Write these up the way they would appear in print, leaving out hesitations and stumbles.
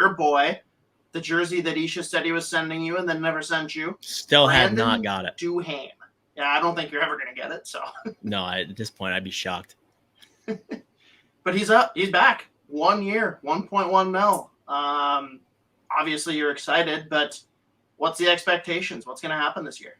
your boy, the jersey that Isha said he was sending you and then never sent you. Still have not got it. Duhaime. Yeah, I don't think you're ever going to get it. So no, at this point, I'd be shocked. But he's up. He's back. 1 year, 1.1 mil. Obviously, you're excited, but what's the expectations? What's going to happen this year?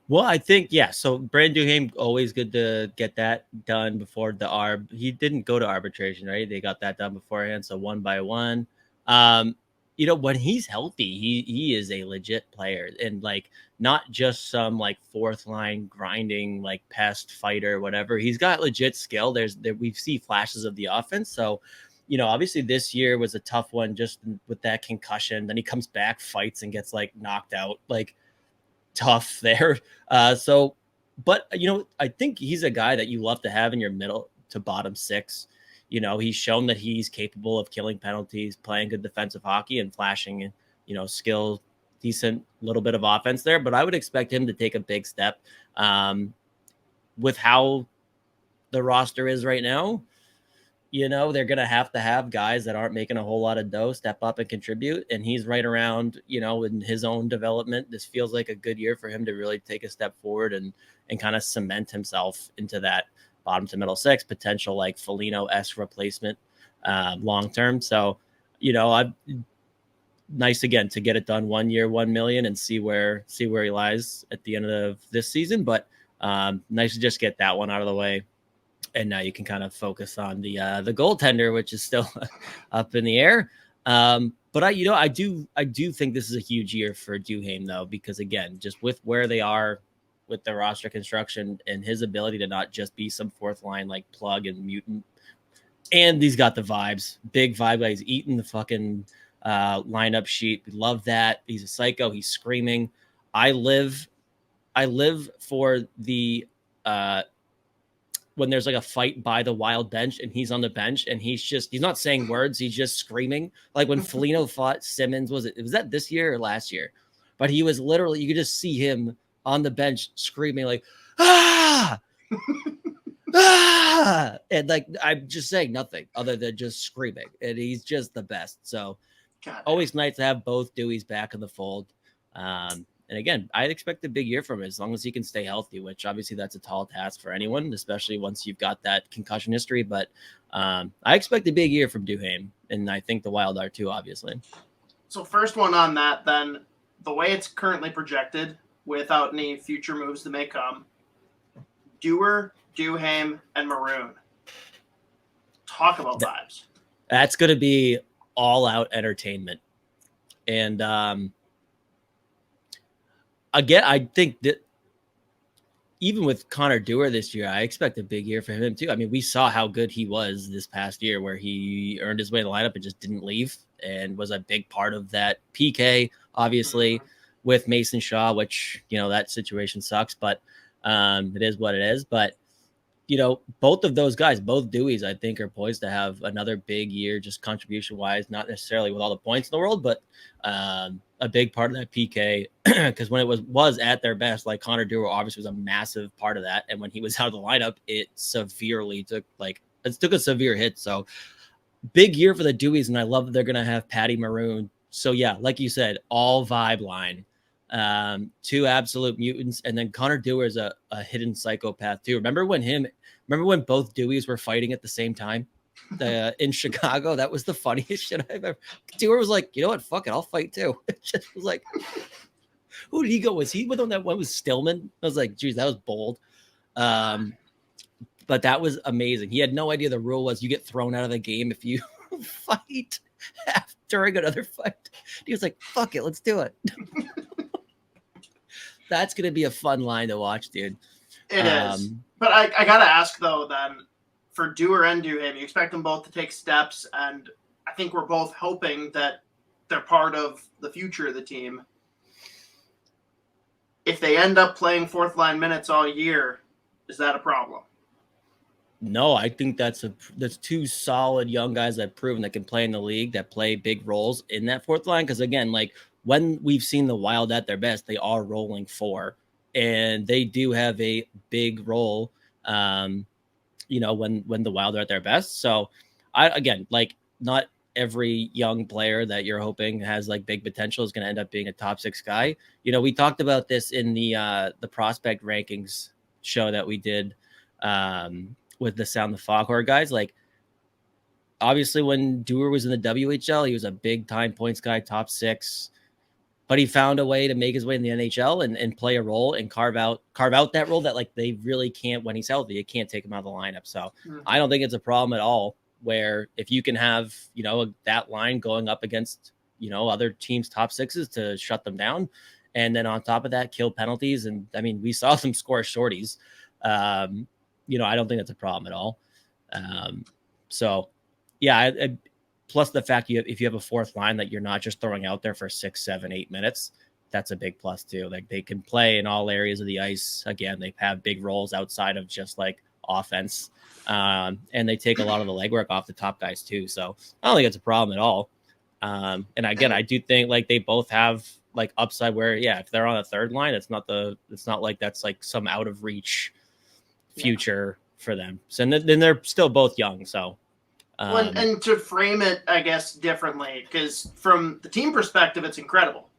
Well, I think, yeah. So Brandon Duhaime, always good to get that done before the ARB. He didn't go to arbitration, right? They got that done beforehand. So 1 by 1. When he's healthy, he is a legit player, and like not just some like fourth line grinding like pest fighter, whatever. He's got legit skill. We see flashes of the offense. So, obviously this year was a tough one just with that concussion. Then he comes back, fights, and gets like knocked out, like tough there. But I think he's a guy that you love to have in your middle to bottom six. He's shown that he's capable of killing penalties, playing good defensive hockey, and flashing, skill, decent little bit of offense there. But I would expect him to take a big step with how the roster is right now. They're going to have guys that aren't making a whole lot of dough step up and contribute. And he's right around, in his own development. This feels like a good year for him to really take a step forward and kind of cement himself into that bottom to middle six, potential like Foligno-esque replacement long term. So, nice again to get it done 1 year, 1 million, and see where he lies at the end of this season. But nice to just get that one out of the way. And now you can kind of focus on the goaltender, which is still up in the air. But I do think this is a huge year for Duhaime though, because again, just with where they are with the roster construction and his ability to not just be some fourth line like plug and mutant, and he's got the vibes, big vibe guy. He's eating the fucking lineup sheet. We love that. He's a psycho. He's screaming. I live for the when there's like a fight by the Wild bench and he's on the bench and he's not saying words. He's just screaming. Like when Foligno fought Simmons, was that this year or last year? But he was literally, you could just see him on the bench screaming like, ah, ah, and like, I'm just saying nothing other than just screaming. And he's just the best. So always nice to have both Deweys back in the fold. And again, I'd expect a big year from him as long as he can stay healthy, which obviously that's a tall task for anyone, especially once you've got that concussion history. But I expect a big year from Duhaime, and I think the Wild are too, obviously. So first one on that, then, the way it's currently projected, without any future moves that may come, Dewar, Duhaime, and Maroon. Talk about vibes. That's going to be all-out entertainment. And again, I think that even with Connor Dewar this year, I expect a big year for him too. I mean, we saw how good he was this past year where he earned his way in the lineup and just didn't leave and was a big part of that PK, obviously, with Mason Shaw, which, that situation sucks, but it is what it is. But, both of those guys, both Deweys, I think, are poised to have another big year, just contribution-wise, not necessarily with all the points in the world, but a big part of that PK, because when it was at their best, like Connor Dewar obviously was a massive part of that. And when he was out of the lineup, it took a severe hit. So big year for the Deweys. And I love that they're going to have Patty Maroon. So yeah, like you said, all vibe line, two absolute mutants. And then Connor Dewar is a hidden psychopath too. Remember when both Deweys were fighting at the same time? In Chicago, that was the funniest shit I've ever. Dewar was like, you know what, fuck it, I'll fight too. It just was like, who did he go? Was he with him? That one was Stillman. I was like, geez, that was bold. But that was amazing. He had no idea the rule was you get thrown out of the game if you fight during another fight. He was like, fuck it, let's do it. That's gonna be a fun line to watch, dude. It is. But I gotta ask though, then, for Dewar and Duhaime, you expect them both to take steps, and I think we're both hoping that they're part of the future of the team. If they end up playing fourth line minutes all year, is that a problem? No, I think that's two solid young guys that have proven that can play in the league, that play big roles in that fourth line. Because again, like when we've seen the Wild at their best, they are rolling four, and they do have a big role. When the Wild are at their best. So I, again, like not every young player that you're hoping has like big potential is going to end up being a top 6 guy. You know, we talked about this in the prospect rankings show that we did with the Sound the Foghorn guys. Like, obviously, when Dewar was in the WHL, he was a big time points guy, top 6. But he found a way to make his way in the NHL and play a role and carve out that role that like they really can't when he's healthy. It can't take him out of the lineup. So I don't think it's a problem at all. Where if you can have, you know, that line going up against, you know, other teams' top 6s to shut them down, and then on top of that, kill penalties. And I mean, we saw them score shorties. You know, I don't think that's a problem at all. So yeah, plus the fact if you have a fourth line that you're not just throwing out there for 6, 7, 8 minutes, that's a big plus too. Like they can play in all areas of the ice. Again, they have big roles outside of just like offense. And they take a lot of the legwork off the top guys too. So I don't think it's a problem at all. And again, I do think like they both have like upside where, yeah, if they're on a third line, it's not like that's like some out of reach future for them. So then they're still both young. So, and to frame it, I guess, differently, because from the team perspective, it's incredible.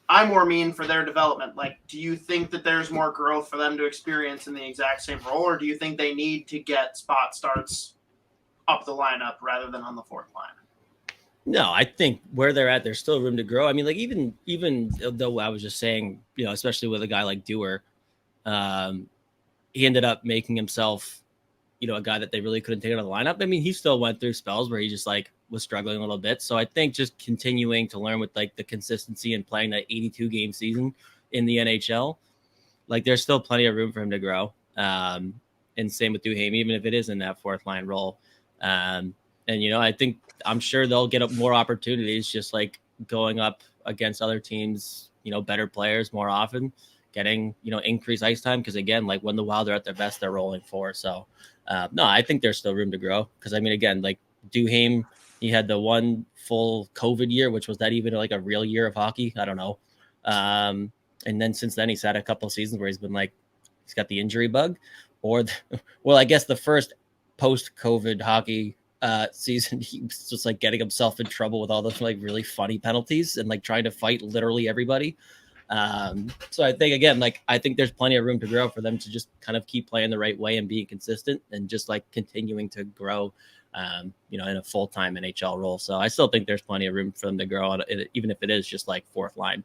I more mean for their development. Like, do you think that there's more growth for them to experience in the exact same role, or do you think they need to get spot starts up the lineup rather than on the fourth line? No, I think where they're at, there's still room to grow. I mean, like even though I was just saying, you know, especially with a guy like Dewar, he ended up making himself, you know, a guy that they really couldn't take out of the lineup. I mean, he still went through spells where he just like was struggling a little bit. So I think just continuing to learn with like the consistency and playing that 82 game season in the NHL, like there's still plenty of room for him to grow. And same with Duhaime, even if it is in that fourth line role. And, you know, I'm sure they'll get up more opportunities just like going up against other teams, you know, better players more often, getting, you know, increased ice time. Cause again, like when the Wild are at their best, they're rolling 4. So, no, I think there's still room to grow. Cause I mean, again, like Duhaime, he had the one full COVID year, which was that even like a real year of hockey? I don't know. And then since then he's had a couple of seasons where he's been like, he's got the injury bug well, I guess the first post-COVID hockey season, he was just like getting himself in trouble with all those like really funny penalties and like trying to fight literally everybody. So I think again, like I think there's plenty of room to grow for them to just kind of keep playing the right way and being consistent and just like continuing to grow, you know, in a full-time NHL role. So I still think there's plenty of room for them to grow, even if it is just like fourth line.